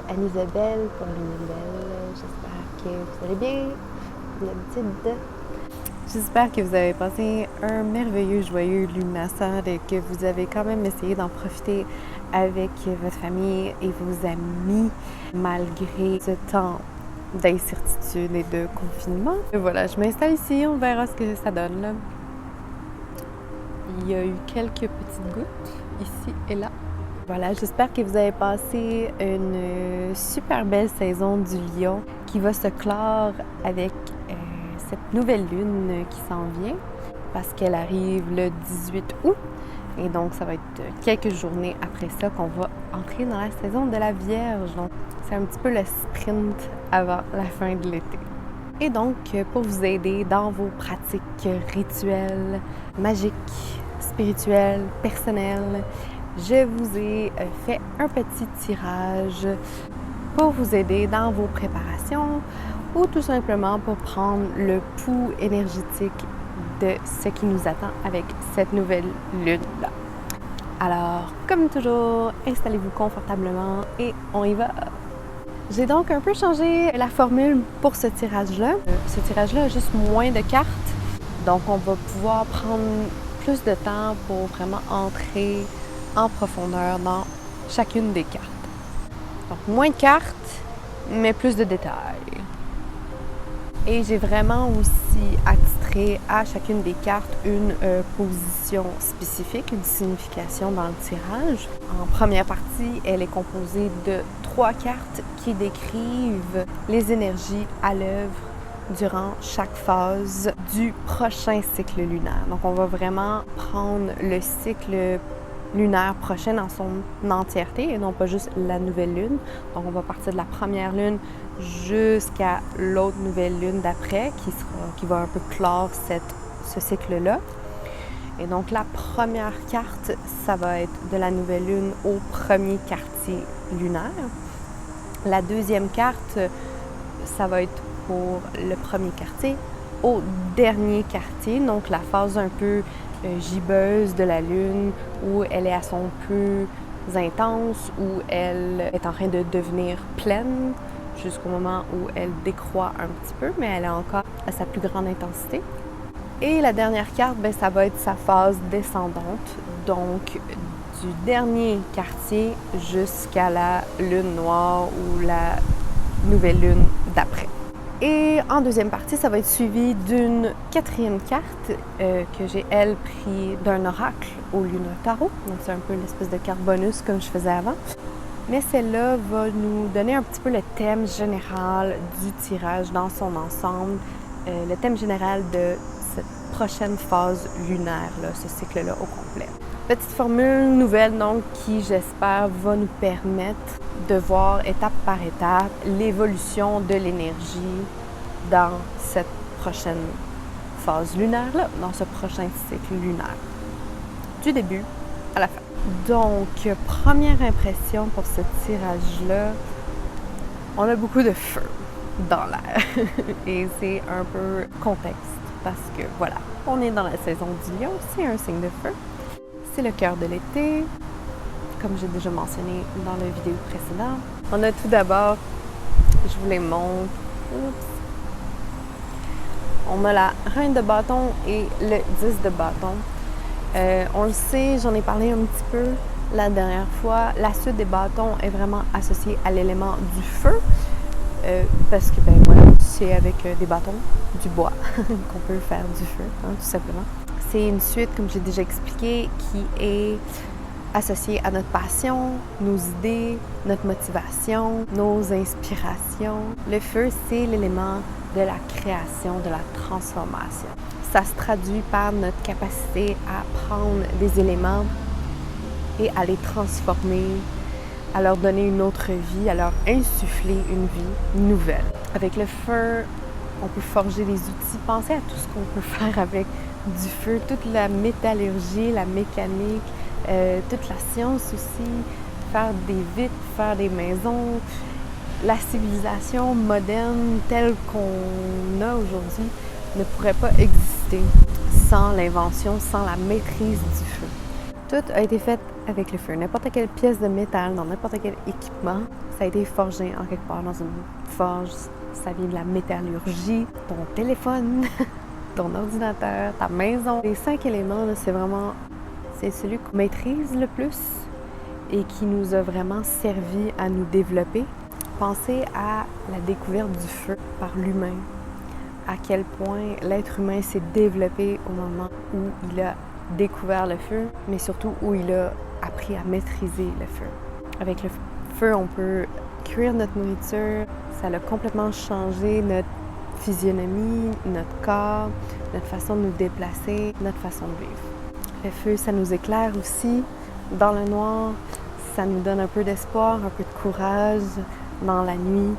Anne-Isabelle pour les nouvelles. J'espère que vous allez bien, comme d'habitude. J'espère que vous avez passé un merveilleux, joyeux lunassade et que vous avez quand même essayé d'en profiter avec votre famille et vos amis malgré ce temps d'incertitude et de confinement. Et voilà, je m'installe ici, on verra ce que ça donne là. Il y a eu quelques petites gouttes ici et là. Voilà, j'espère que vous avez passé une super belle saison du Lion qui va se clore avec cette nouvelle lune qui s'en vient parce qu'elle arrive le 18 août et donc ça va être quelques journées après ça qu'on va entrer dans la saison de la Vierge. Donc c'est un petit peu le sprint avant la fin de l'été. Et donc pour vous aider dans vos pratiques rituelles, magiques, spirituelles, personnelles, je vous ai fait un petit tirage pour vous aider dans vos préparations ou tout simplement pour prendre le pouls énergétique de ce qui nous attend avec cette nouvelle lune-là. Alors, comme toujours, installez-vous confortablement et on y va! J'ai donc un peu changé la formule pour ce tirage-là. Ce tirage-là a juste moins de cartes, donc on va pouvoir prendre plus de temps pour vraiment entrer en profondeur dans chacune des cartes. Donc, moins de cartes, mais plus de détails. Et j'ai vraiment aussi attitré à chacune des cartes une position spécifique, une signification dans le tirage. En première partie, elle est composée de 3 cartes qui décrivent les énergies à l'œuvre durant chaque phase du prochain cycle lunaire. Donc, on va vraiment prendre le cycle lunaire prochain dans son entièreté et non pas juste la nouvelle lune. Donc, on va partir de la première lune jusqu'à l'autre nouvelle lune d'après qui va un peu clore ce cycle-là. Et donc, la première carte, ça va être de la nouvelle lune au premier quartier lunaire. La deuxième carte, ça va être pour le premier quartier au dernier quartier, donc la phase un peu gibbeuse de la lune où elle est à son plus intense, où elle est en train de devenir pleine jusqu'au moment où elle décroît un petit peu, mais elle est encore à sa plus grande intensité. Et la dernière carte, bien, ça va être sa phase descendante, donc du dernier quartier jusqu'à la lune noire ou la nouvelle lune d'après. Et en deuxième partie, ça va être suivi d'une quatrième carte que j'ai, elle, pris d'un oracle au Lunar Tarot. Donc, c'est un peu l'espèce de carte bonus comme je faisais avant. Mais celle-là va nous donner un petit peu le thème général du tirage dans son ensemble, le thème général de cette prochaine phase lunaire, là, ce cycle-là au complet. Petite formule nouvelle, donc, qui, j'espère, va nous permettre de voir étape par étape l'évolution de l'énergie dans cette prochaine phase lunaire-là, dans ce prochain cycle lunaire, du début à la fin. Donc, première impression pour ce tirage-là, on a beaucoup de feu dans l'air et c'est un peu contexte parce que, voilà, on est dans la saison du Lion, c'est un signe de feu. C'est le cœur de l'été, comme j'ai déjà mentionné dans la vidéo précédente. On a tout d'abord, je vous les montre, on a la reine de bâton et le 10 de bâton. On le sait, j'en ai parlé un petit peu la dernière fois, la suite des bâtons est vraiment associée à l'élément du feu, parce que, ben voilà, c'est avec des bâtons, du bois, qu'on peut faire du feu, hein, tout simplement. C'est une suite, comme j'ai déjà expliqué, qui est associée à notre passion, nos idées, notre motivation, nos inspirations. Le feu, c'est l'élément de la création, de la transformation. Ça se traduit par notre capacité à prendre des éléments et à les transformer, à leur donner une autre vie, à leur insuffler une vie nouvelle. Avec le feu, on peut forger des outils. Pensez à tout ce qu'on peut faire avec du feu, toute la métallurgie, la mécanique, toute la science aussi, faire des vitres, faire des maisons. La civilisation moderne telle qu'on a aujourd'hui ne pourrait pas exister sans l'invention, sans la maîtrise du feu. Tout a été fait avec le feu. N'importe quelle pièce de métal, dans n'importe quel équipement, ça a été forgé en quelque part dans une forge. Ça vient de la métallurgie, ton téléphone, ton ordinateur, ta maison. Les 5 éléments, c'est celui qu'on maîtrise le plus et qui nous a vraiment servi à nous développer. Pensez à la découverte du feu par l'humain, à quel point l'être humain s'est développé au moment où il a découvert le feu, mais surtout où il a appris à maîtriser le feu. Avec le feu, on peut cuire notre nourriture. Ça a complètement changé notre physionomie, notre corps, notre façon de nous déplacer, notre façon de vivre. Le feu, ça nous éclaire aussi dans le noir. Ça nous donne un peu d'espoir, un peu de courage dans la nuit,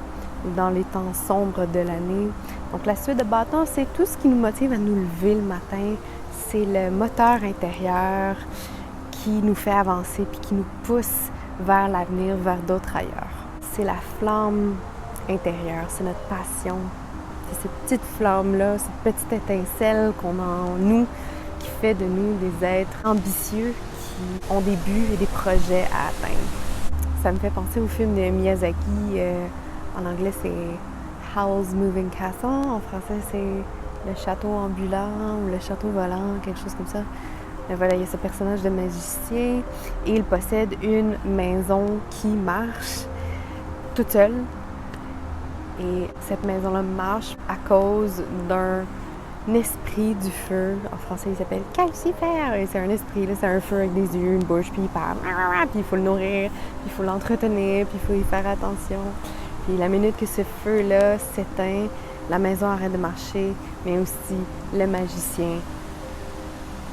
dans les temps sombres de l'année. Donc la suite de bâton, c'est tout ce qui nous motive à nous lever le matin. C'est le moteur intérieur qui nous fait avancer puis qui nous pousse vers l'avenir, vers d'autres ailleurs. C'est la flamme intérieure, c'est notre passion. C'est cette petite flamme-là, cette petite étincelle qu'on a en nous qui fait de nous des êtres ambitieux qui ont des buts et des projets à atteindre. Ça me fait penser au film de Miyazaki. En anglais, c'est Howl's Moving Castle. En français, c'est le château ambulant ou le château volant, quelque chose comme ça. Mais voilà, il y a ce personnage de magicien et il possède une maison qui marche toute seule. Et cette maison-là marche à cause d'un esprit du feu. En français, il s'appelle Calcifer. Et c'est un esprit, là, c'est un feu avec des yeux, une bouche, puis il parle. Puis il faut le nourrir, puis il faut l'entretenir, puis il faut y faire attention. Puis la minute que ce feu-là s'éteint, la maison arrête de marcher, mais aussi le magicien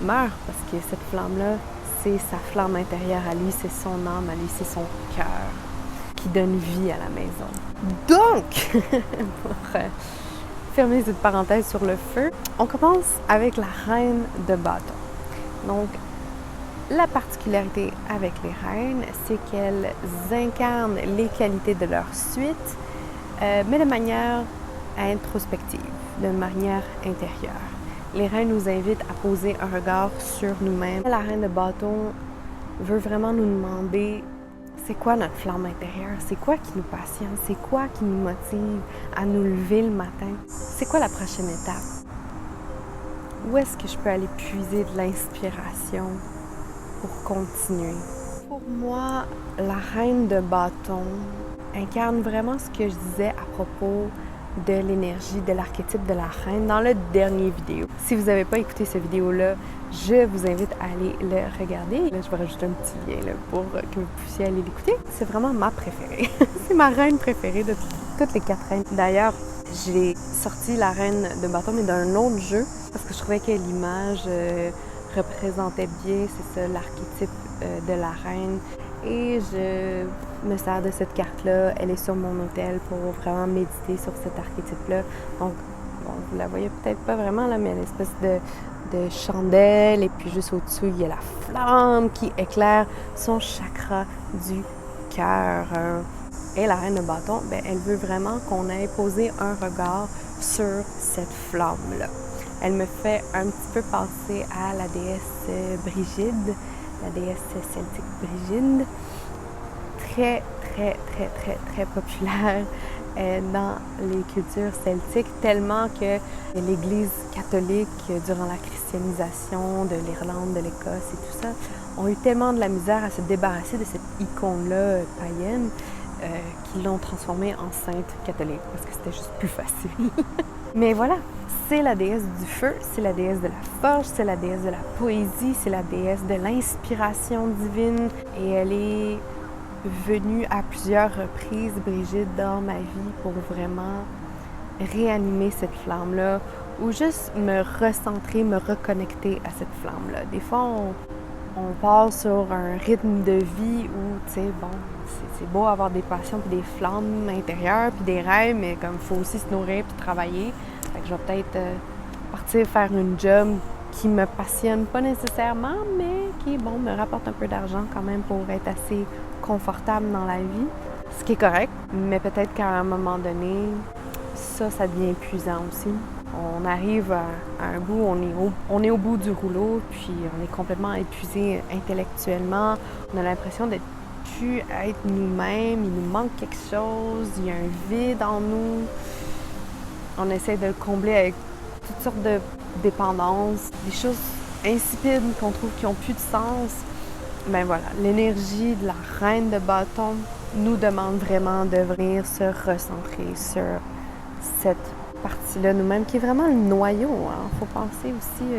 meurt parce que cette flamme-là, c'est sa flamme intérieure à lui, c'est son âme à lui, c'est son cœur qui donne vie à la maison. Donc, pour fermer cette parenthèse sur le feu, on commence avec la reine de bâton. Donc, la particularité avec les reines, c'est qu'elles incarnent les qualités de leur suite, mais de manière introspective, de manière intérieure. Les reines nous invitent à poser un regard sur nous-mêmes. La reine de bâton veut vraiment nous demander c'est quoi notre flamme intérieure, c'est quoi qui nous passionne, c'est quoi qui nous motive à nous lever le matin, c'est quoi la prochaine étape, où est-ce que je peux aller puiser de l'inspiration pour continuer. Pour moi, la reine de bâton incarne vraiment ce que je disais à propos de l'énergie, de l'archétype de la reine dans le dernier vidéo. Si vous n'avez pas écouté cette vidéo-là, je vous invite à aller le regarder. Là, je vais rajouter un petit lien là, pour que vous puissiez aller l'écouter. C'est vraiment ma préférée. C'est ma reine préférée de toutes les 4 reines. D'ailleurs, j'ai sorti la reine de bâton, mais d'un autre jeu, parce que je trouvais que l'image représentait bien, c'est ça, l'archétype de la reine. Et je me sers de cette carte-là. Elle est sur mon autel pour vraiment méditer sur cet archétype-là. Donc, bon, vous la voyez peut-être pas vraiment, là, mais il y a une espèce de chandelle. Et puis juste au-dessus, il y a la flamme qui éclaire son chakra du cœur. Et la reine de bâton, bien, elle veut vraiment qu'on aille poser un regard sur cette flamme-là. Elle me fait un petit peu penser à la déesse Brigide, la déesse celtique Brigide, très populaire dans les cultures celtiques, tellement que l'Église catholique, durant la christianisation de l'Irlande, de l'Écosse et tout ça, ont eu tellement de la misère à se débarrasser de cette icône-là païenne qu'ils l'ont transformée en sainte catholique, parce que c'était juste plus facile. Mais voilà, c'est la déesse du feu, c'est la déesse de la forge, c'est la déesse de la poésie, c'est la déesse de l'inspiration divine. Et elle est venue à plusieurs reprises, Brigitte, dans ma vie pour vraiment réanimer cette flamme-là ou juste me recentrer, me reconnecter à cette flamme-là. Des fois, on part sur un rythme de vie où, tu sais, bon, c'est beau avoir des passions puis des flammes intérieures puis des rêves, mais comme il faut aussi se nourrir puis travailler. Fait que je vais peut-être partir faire une job qui me passionne pas nécessairement, mais qui, bon, me rapporte un peu d'argent quand même pour être assez confortable dans la vie. Ce qui est correct, mais peut-être qu'à un moment donné, ça devient épuisant aussi. On arrive à un bout, on est au bout du rouleau, puis on est complètement épuisé intellectuellement. On a l'impression d'être plus être nous-mêmes, il nous manque quelque chose, il y a un vide en nous. On essaie de le combler avec toutes sortes de dépendances, des choses insipides qu'on trouve qui n'ont plus de sens. Ben voilà, l'énergie de la reine de bâton nous demande vraiment de venir se recentrer sur cette partie-là nous-mêmes, qui est vraiment le noyau. Il faut penser aussi,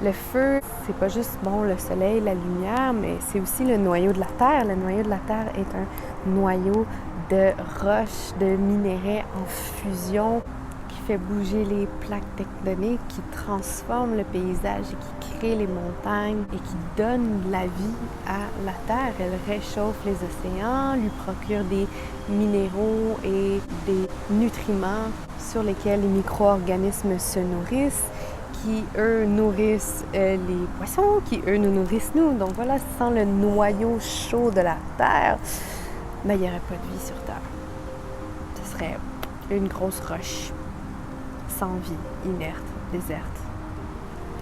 le feu, c'est pas juste le soleil, la lumière, mais c'est aussi le noyau de la Terre. Le noyau de la Terre est un noyau de roches, de minéraux en fusion, qui fait bouger les plaques tectoniques, qui transforme le paysage et qui crée les montagnes et qui donne de la vie à la Terre. Elle réchauffe les océans, lui procure des minéraux et des nutriments sur lesquels les micro-organismes se nourrissent, qui, eux, nourrissent les poissons, qui, eux, nous nourrissent nous. Donc voilà, sans le noyau chaud de la Terre, il n'y aurait pas de vie sur Terre. Ce serait une grosse roche, sans vie, inerte, déserte.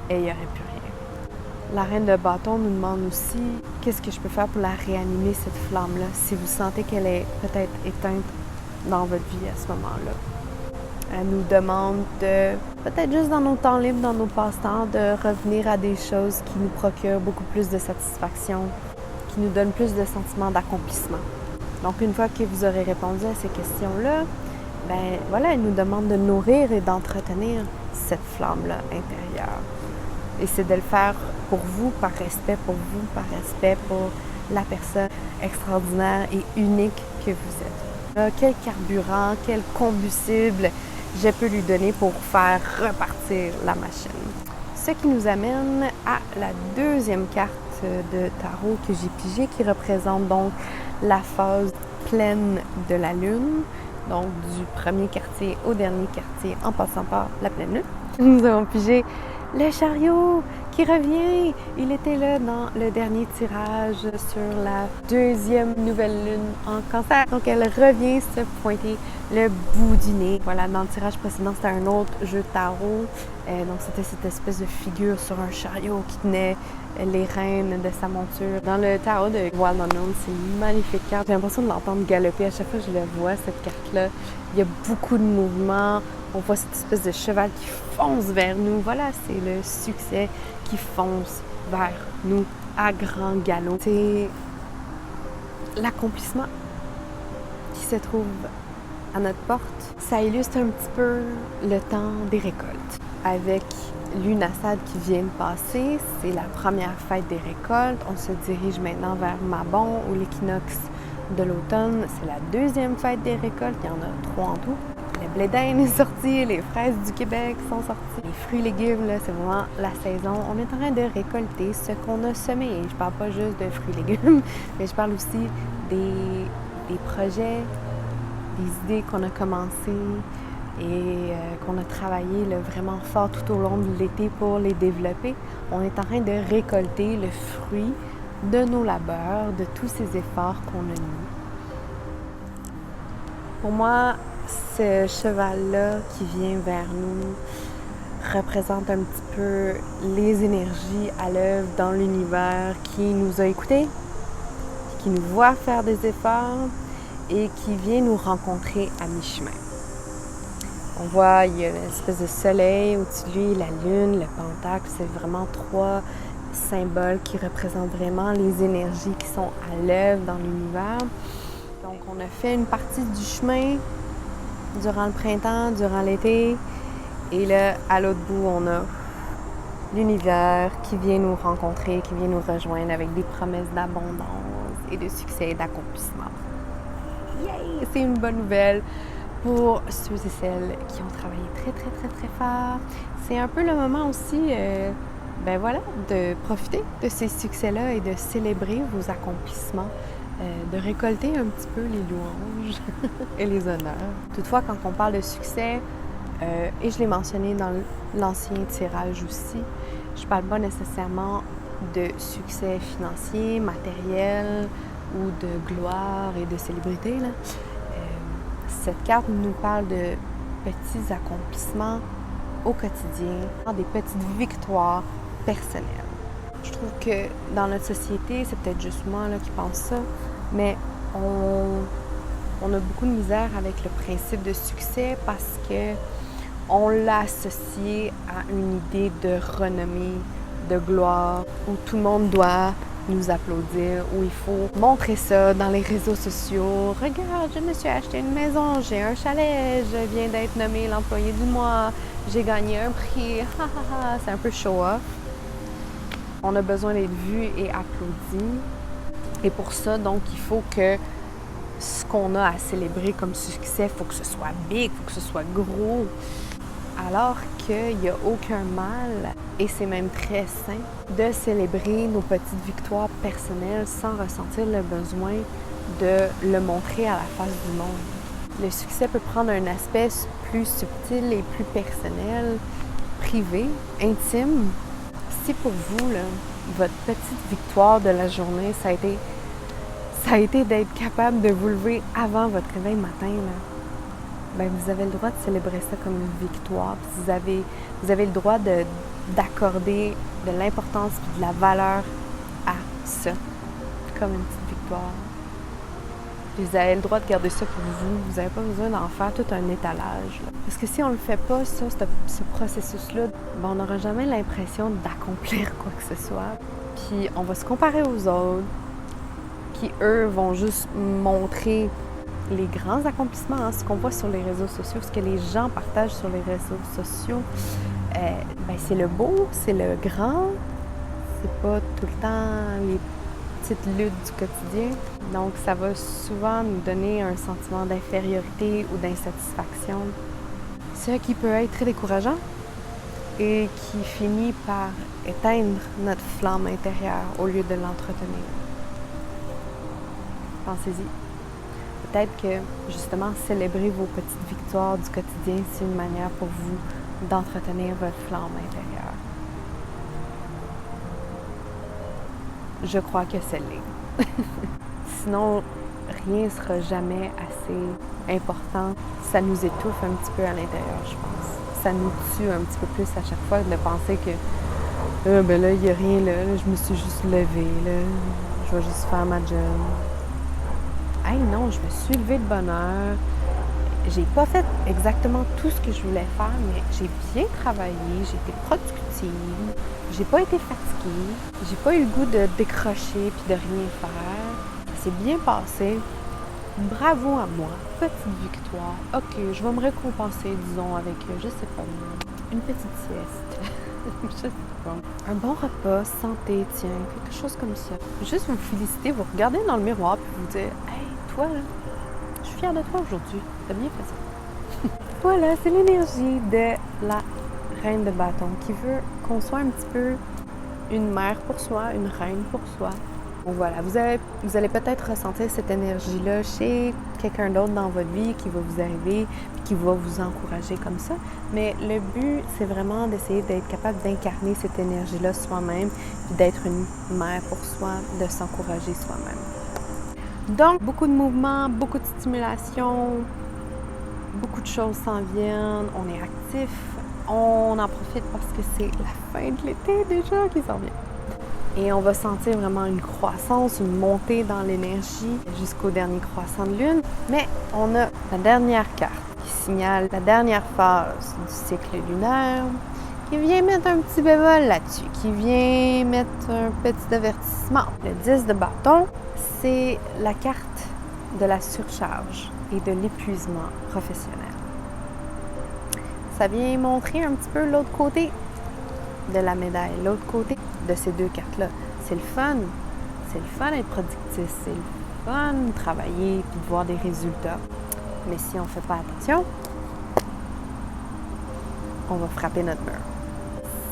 Et il n'y aurait plus rien. La reine de bâton nous demande aussi qu'est-ce que je peux faire pour la réanimer, cette flamme-là, si vous sentez qu'elle est peut-être éteinte dans votre vie à ce moment-là. Elle nous demande de, peut-être juste dans nos temps libres, dans nos passe-temps, de revenir à des choses qui nous procurent beaucoup plus de satisfaction, qui nous donnent plus de sentiments d'accomplissement. Donc, une fois que vous aurez répondu à ces questions-là, ben voilà, elle nous demande de nourrir et d'entretenir cette flamme-là intérieure. Et c'est de le faire pour vous, par respect pour vous, par respect pour la personne extraordinaire et unique que vous êtes. Quel carburant, quel combustible je peux lui donner pour faire repartir la machine. Ce qui nous amène à la deuxième carte de tarot que j'ai pigée, qui représente donc la phase pleine de la lune, donc du premier quartier au dernier quartier en passant par la pleine lune. Nous avons pigé le chariot qui revient. Il était là dans le dernier tirage sur la deuxième nouvelle lune en Cancer. Donc elle revient se pointer le bout du nez. Voilà, dans le tirage précédent, c'était un autre jeu de tarot. Donc c'était cette espèce de figure sur un chariot qui tenait les rênes de sa monture. Dans le tarot de Wild Unknown, c'est une magnifique carte. J'ai l'impression de l'entendre galoper à chaque fois que je la vois, cette carte-là. Il y a beaucoup de mouvements. On voit cette espèce de cheval qui fonce vers nous. Voilà, c'est le succès qui fonce vers nous à grand galop. C'est l'accomplissement qui se trouve à notre porte. Ça illustre un petit peu le temps des récoltes. Avec Lughnasadh qui vient de passer, c'est la première fête des récoltes. On se dirige maintenant vers Mabon, ou l'équinoxe de l'automne. C'est la deuxième fête des récoltes. Il y en a 3 en tout. Le blé d'Inde est sorti, les fraises du Québec sont sorties. Les fruits et légumes, là, c'est vraiment la saison. On est en train de récolter ce qu'on a semé. Et je parle pas juste de fruits et légumes, mais je parle aussi des projets, des idées qu'on a commencées et qu'on a travaillé là, vraiment fort tout au long de l'été pour les développer. On est en train de récolter le fruit de nos labeurs, de tous ces efforts qu'on a mis. Pour moi, ce cheval-là qui vient vers nous représente un petit peu les énergies à l'œuvre dans l'univers qui nous a écoutés, qui nous voit faire des efforts et qui vient nous rencontrer à mi-chemin. On voit, il y a une espèce de soleil au-dessus de lui, la lune, le pentacle, c'est vraiment 3 symboles qui représentent vraiment les énergies qui sont à l'œuvre dans l'univers. Donc, on a fait une partie du chemin durant le printemps, durant l'été. Et là, à l'autre bout, on a l'univers qui vient nous rencontrer, qui vient nous rejoindre avec des promesses d'abondance et de succès et d'accomplissement. Yay! C'est une bonne nouvelle pour ceux et celles qui ont travaillé très, très, très, très fort. C'est un peu le moment aussi, de profiter de ces succès-là et de célébrer vos accomplissements. De récolter un petit peu les louanges et les honneurs. Toutefois, quand on parle de succès, et je l'ai mentionné dans l'ancien tirage aussi, je ne parle pas nécessairement de succès financier, matériel ou de gloire et de célébrité. Cette carte nous parle de petits accomplissements au quotidien, des petites victoires personnelles. Je trouve que dans notre société, c'est peut-être juste moi là, qui pense ça, mais on a beaucoup de misère avec le principe de succès parce que on l'a associé à une idée de renommée, de gloire, où tout le monde doit nous applaudir, où il faut montrer ça dans les réseaux sociaux. Regarde, je me suis acheté une maison, j'ai un chalet, je viens d'être nommé l'employé du mois, j'ai gagné un prix, c'est un peu show-off. On a besoin d'être vu et applaudi. Et pour ça, donc, il faut que ce qu'on a à célébrer comme succès, il faut que ce soit big, il faut que ce soit gros. Alors qu'il n'y a aucun mal, et c'est même très sain, de célébrer nos petites victoires personnelles sans ressentir le besoin de le montrer à la face du monde. Le succès peut prendre un aspect plus subtil et plus personnel, privé, intime. Si pour vous, là, votre petite victoire de la journée, ça a été d'être capable de vous lever avant votre réveil matin, là, bien, vous avez le droit de célébrer ça comme une victoire. Puis vous avez le droit d'accorder de l'importance et de la valeur à ça, comme une petite victoire. Puis vous avez le droit de garder ça pour vous. Vous n'avez pas besoin d'en faire tout un étalage, là. Parce que si on ne le fait pas, ça, ce processus-là, ben, on n'aura jamais l'impression d'accomplir quoi que ce soit. Puis on va se comparer aux autres, qui, eux, vont juste montrer les grands accomplissements, hein, ce qu'on voit sur les réseaux sociaux, ce que les gens partagent sur les réseaux sociaux. Ben, c'est le beau, c'est le grand, c'est pas tout le temps les petites luttes du quotidien. Donc, ça va souvent nous donner un sentiment d'infériorité ou d'insatisfaction, ce qui peut être très décourageant et qui finit par éteindre notre flamme intérieure au lieu de l'entretenir. Pensez-y. Peut-être que, justement, célébrer vos petites victoires du quotidien, c'est une manière pour vous d'entretenir votre flamme intérieure. Je crois que c'est l'est. Sinon, rien ne sera jamais assez important. Ça nous étouffe un petit peu à l'intérieur, je pense. Ça nous tue un petit peu plus à chaque fois de penser que ben là, il n'y a rien là, je me suis juste levée, là, je vais juste faire ma job. Hey non, je me suis levée de bonne heure. J'ai pas fait exactement tout ce que je voulais faire, mais j'ai bien travaillé, j'ai été productive, j'ai pas été fatiguée, j'ai pas eu le goût de décrocher puis de rien faire. Ça s'est bien passé. Bravo à moi. Petite victoire. OK, je vais me récompenser, disons, avec, je sais pas, une petite sieste. Je sais pas. Un bon repas, santé, tiens, quelque chose comme ça. Juste vous féliciter, vous regarder dans le miroir puis vous dire « Hey, toi, là, je suis fière de toi aujourd'hui. T'as bien fait ça. » Voilà, c'est l'énergie de la reine de bâton qui veut qu'on soit un petit peu une mère pour soi, une reine pour soi. Donc voilà, vous allez peut-être ressentir cette énergie-là chez quelqu'un d'autre dans votre vie qui va vous arriver et qui va vous encourager comme ça. Mais le but, c'est vraiment d'essayer d'être capable d'incarner cette énergie-là soi-même et d'être une mère pour soi, de s'encourager soi-même. Donc, beaucoup de mouvements, beaucoup de stimulation, beaucoup de choses s'en viennent, on est actif, on en profite parce que c'est la fin de l'été déjà qui s'en vient. Et on va sentir vraiment une croissance, une montée dans l'énergie jusqu'au dernier croissant de lune. Mais on a la dernière carte qui signale la dernière phase du cycle lunaire, qui vient mettre un petit bémol là-dessus, qui vient mettre un petit avertissement. Le 10 de bâton, c'est la carte de la surcharge et de l'épuisement professionnel. Ça vient montrer un petit peu l'autre côté de la médaille, l'autre côté de ces deux cartes-là. C'est le fun. C'est le fun d'être productif. C'est le fun de travailler et de voir des résultats. Mais si on ne fait pas attention, on va frapper notre mur.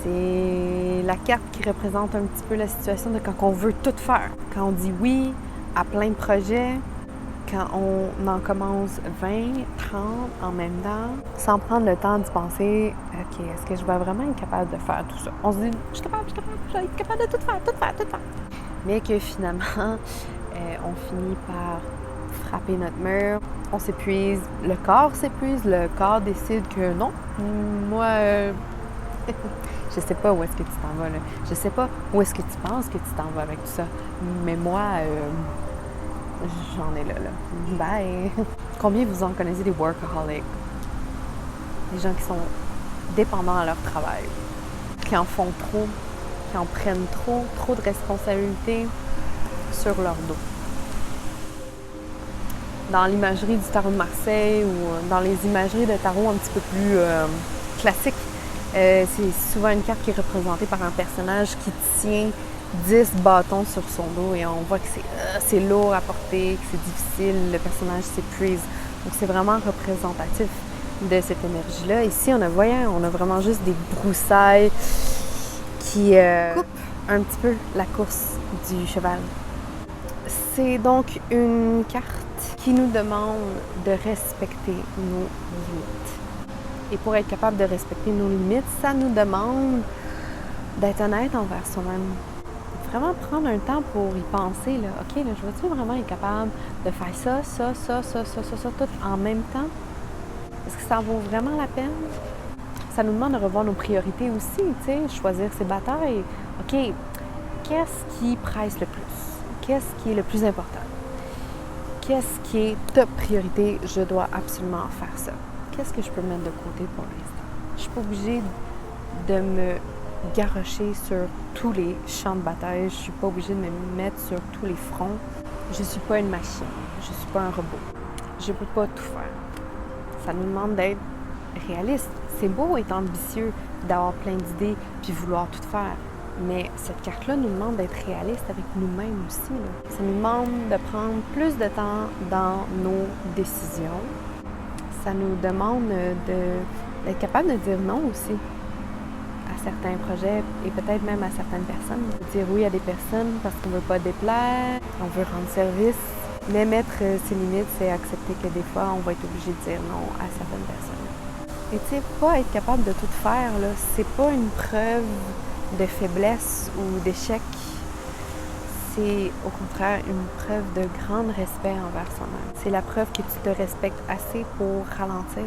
C'est la carte qui représente un petit peu la situation de quand on veut tout faire. Quand on dit oui à plein de projets, quand on en commence 20, 30 en même temps, sans prendre le temps d'y penser, OK, est-ce que je vais vraiment être capable de faire tout ça? On se dit, je suis capable, je vais être capable de tout faire. Mais que finalement, on finit par frapper notre mur, on s'épuise, le corps s'épuise, le corps décide que non, moi, je sais pas où est-ce que tu t'en vas là. Je sais pas où est-ce que tu penses que tu t'en vas avec tout ça. Mais moi, j'en ai là. Bye! Combien vous en connaissez des workaholics? Des gens qui sont dépendants à leur travail, qui en font trop, qui en prennent trop de responsabilités sur leur dos. Dans l'imagerie du tarot de Marseille ou dans les imageries de tarot un petit peu plus classiques, c'est souvent une carte qui est représentée par un personnage qui tient 10 bâtons sur son dos et on voit que c'est lourd à porter, que c'est difficile, le personnage s'épuise. Donc c'est vraiment représentatif de cette énergie-là. Ici, on a vraiment juste des broussailles qui coupent un petit peu la course du cheval. C'est donc une carte qui nous demande de respecter nos limites. Et pour être capable de respecter nos limites, ça nous demande d'être honnête envers soi-même. Vraiment prendre un temps pour y penser. Là. OK, là, je vais-tu vraiment être capable de faire ça, tout en même temps? Est-ce que ça vaut vraiment la peine? Ça nous demande de revoir nos priorités aussi, tu sais, choisir ses batailles. OK, qu'est-ce qui presse le plus? Qu'est-ce qui est le plus important? Qu'est-ce qui est top priorité? Je dois absolument faire ça. Qu'est-ce que je peux mettre de côté pour l'instant? Je suis pas obligée de me garrocher sur tous les champs de bataille. Je suis pas obligée de me mettre sur tous les fronts. Je suis pas une machine. Je suis pas un robot. Je peux pas tout faire. Ça nous demande d'être réaliste. C'est beau être ambitieux, d'avoir plein d'idées puis vouloir tout faire. Mais cette carte-là nous demande d'être réaliste avec nous-mêmes aussi. Là. Ça nous demande de prendre plus de temps dans nos décisions. Ça nous demande d'être capable de dire non aussi à certains projets et peut-être même à certaines personnes. Dire oui à des personnes parce qu'on ne veut pas déplaire, on veut rendre service. Mais mettre ses limites, c'est accepter que des fois, on va être obligé de dire non à certaines personnes. Et tu sais, pas être capable de tout faire, là, c'est pas une preuve de faiblesse ou d'échec. C'est au contraire une preuve de grand respect envers soi-même. C'est la preuve que tu te respectes assez pour ralentir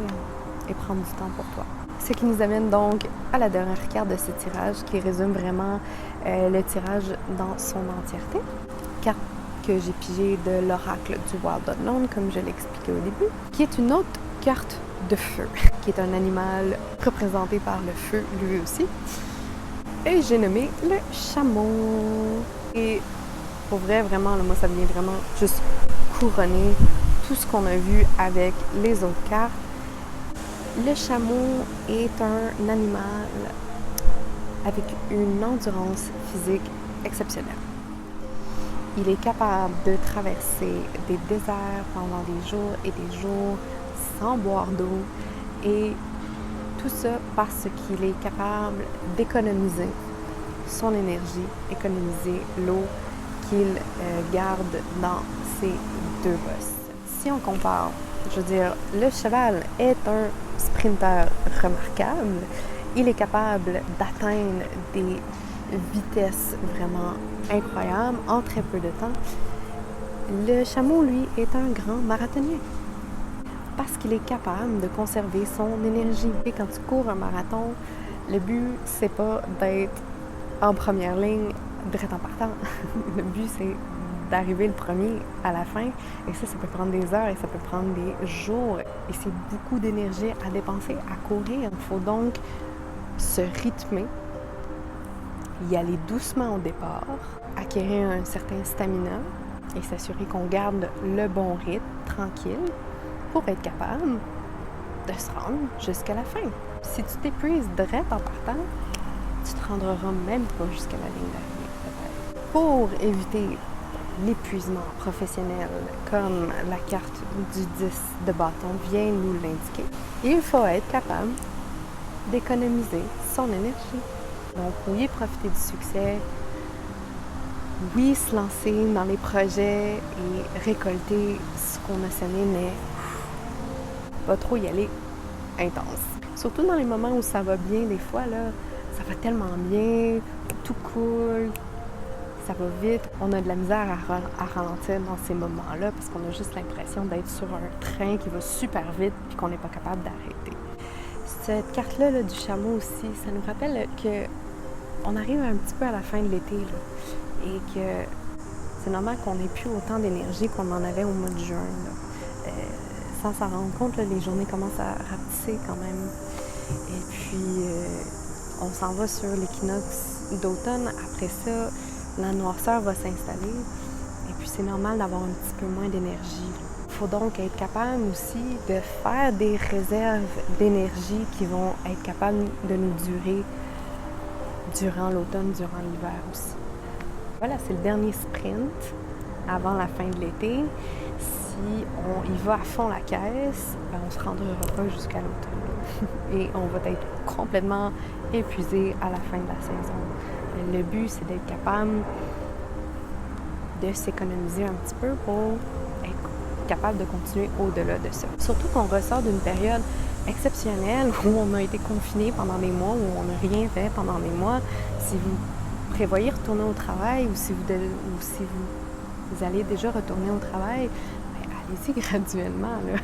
et prendre du temps pour toi. Ce qui nous amène donc à la dernière carte de ce tirage qui résume vraiment le tirage dans son entièreté. Carte que j'ai pigée de l'oracle du Wild Unknown, comme je l'expliquais au début, qui est une autre carte de feu, qui est un animal représenté par le feu lui aussi. Et j'ai nommé le chameau. Et pour vrai, vraiment, là, moi, ça vient vraiment juste couronner tout ce qu'on a vu avec les autres cartes. Le chameau est un animal avec une endurance physique exceptionnelle. Il est capable de traverser des déserts pendant des jours et des jours sans boire d'eau et tout ça parce qu'il est capable d'économiser son énergie, économiser l'eau qu'il garde dans ses deux bosses. Si on compare, je veux dire, le cheval est un sprinter remarquable. Il est capable d'atteindre des vitesses vraiment incroyables en très peu de temps. Le chameau, lui, est un grand marathonien parce qu'il est capable de conserver son énergie. Et quand tu cours un marathon, le but, c'est pas d'être en première ligne, direct en partant. Le but, c'est d'arriver le premier à la fin. Et ça peut prendre des heures et ça peut prendre des jours. Et c'est beaucoup d'énergie à dépenser, à courir. Il faut donc se rythmer, y aller doucement au départ, acquérir un certain stamina et s'assurer qu'on garde le bon rythme, tranquille, pour être capable de se rendre jusqu'à la fin. Si tu t'épuises direct en partant, tu te rendras même pas jusqu'à la ligne d'arrivée. Pour éviter l'épuisement professionnel, comme la carte du 10 de bâton vient nous l'indiquer, il faut être capable d'économiser son énergie. Donc, oui, profiter du succès, oui, se lancer dans les projets et récolter ce qu'on a semé, mais pas trop y aller intense. Surtout dans les moments où ça va bien, des fois, là, ça va tellement bien, tout cool, ça va vite. On a de la misère à ralentir dans ces moments-là parce qu'on a juste l'impression d'être sur un train qui va super vite puis qu'on n'est pas capable d'arrêter. Cette carte-là là, du chameau aussi, ça nous rappelle que on arrive un petit peu à la fin de l'été là, et que c'est normal qu'on n'ait plus autant d'énergie qu'on en avait au mois de juin. Sans s'en rendre compte, là, les journées commencent à rapetisser quand même. Et puis, on s'en va sur l'équinoxe d'automne. Après ça, la noirceur va s'installer. Et puis, c'est normal d'avoir un petit peu moins d'énergie. Il faut donc être capable aussi de faire des réserves d'énergie qui vont être capables de nous durer durant l'automne, durant l'hiver aussi. Voilà, c'est le dernier sprint avant la fin de l'été. Si on y va à fond la caisse, ben on ne se rendra pas jusqu'à l'automne. Et on va être complètement épuisé à la fin de la saison. Le but, c'est d'être capable de s'économiser un petit peu pour être capable de continuer au-delà de ça. Surtout qu'on ressort d'une période exceptionnelle où on a été confiné pendant des mois, où on n'a rien fait pendant des mois. Si vous prévoyez retourner au travail ou si vous allez déjà retourner au travail, bien, allez-y graduellement. Là.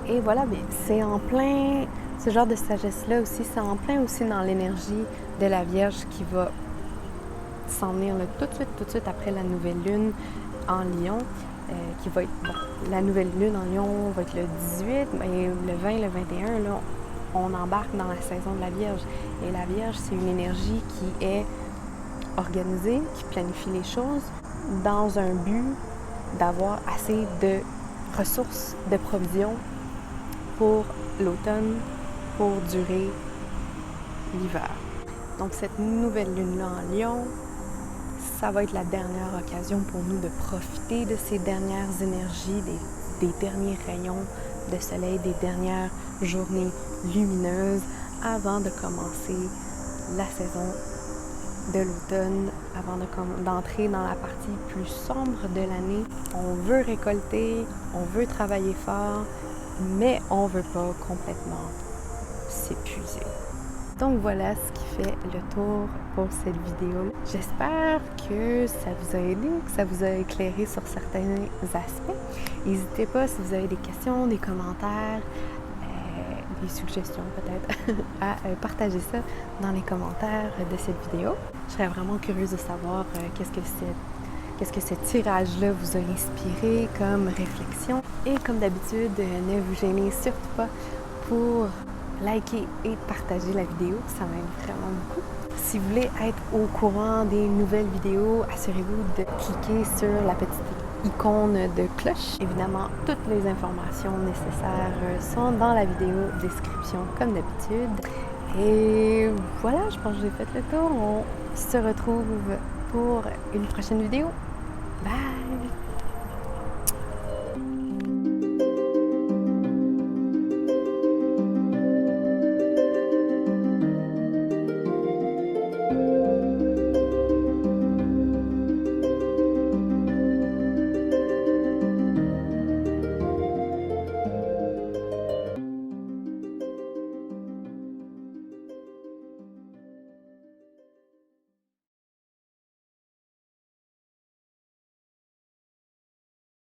Et voilà, bien, c'est en plein, ce genre de sagesse-là aussi, c'est en plein aussi dans l'énergie de la Vierge qui va s'en venir là, tout de suite après la nouvelle lune en Lion, qui va être, bon, la nouvelle lune en Lion va être le 18, et le 20, le 21, là, on embarque dans la saison de la Vierge. Et la Vierge, c'est une énergie qui est organisée, qui planifie les choses dans un but d'avoir assez de ressources, de provisions pour l'automne, pour durer l'hiver. Donc cette nouvelle lune-là en Lion, ça va être la dernière occasion pour nous de profiter de ces dernières énergies, des derniers rayons de soleil, des dernières journées lumineuses avant de commencer la saison de l'automne, avant d'entrer dans la partie plus sombre de l'année. On veut récolter, on veut travailler fort, mais on ne veut pas complètement s'épuiser. Donc voilà ce qui fait le tour pour cette vidéo. J'espère que ça vous a aidé, que ça vous a éclairé sur certains aspects. N'hésitez pas si vous avez des questions, des commentaires, des suggestions peut-être, à partager ça dans les commentaires de cette vidéo. Je serais vraiment curieuse de savoir qu'est-ce que ce tirage-là vous a inspiré comme réflexion. Et comme d'habitude, ne vous gênez surtout pas pour liker et partager la vidéo, ça m'aide vraiment beaucoup. Si vous voulez être au courant des nouvelles vidéos, assurez-vous de cliquer sur la petite icône de cloche. Évidemment, toutes les informations nécessaires sont dans la vidéo description comme d'habitude. Et voilà, je pense que j'ai fait le tour. On se retrouve pour une prochaine vidéo. Bye!